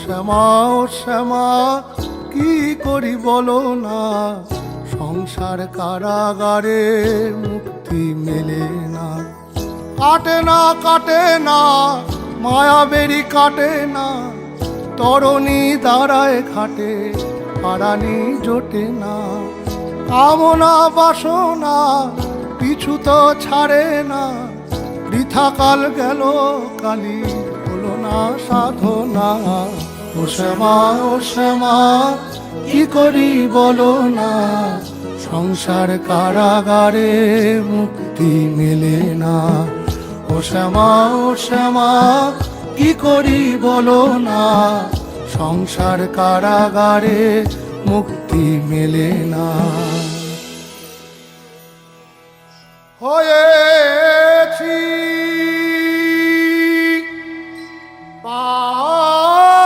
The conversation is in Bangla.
শ্যামা ও শ্যামা কি করি বলো না, সংসার কারাগারে মুক্তি মেলে না। কাটে না কাটে না মায়া বেরি কাটে না, তরণী দাঁড়ায় ঘাটে পারানি জোটে না। কামনা বাসনা পিছু তো ছাড়ে না, বৃথা কাল গেল কালি হলো না সাধনা। ও শ্যামা ও শ্যামা কি করি বলো না, সংসার কারাগারে মুক্তি মেলে না। ও শ্যামা ও শ্যামা কি করি বলো না, সংসার কারাগারে মুক্তি মেলে না। হয়েছি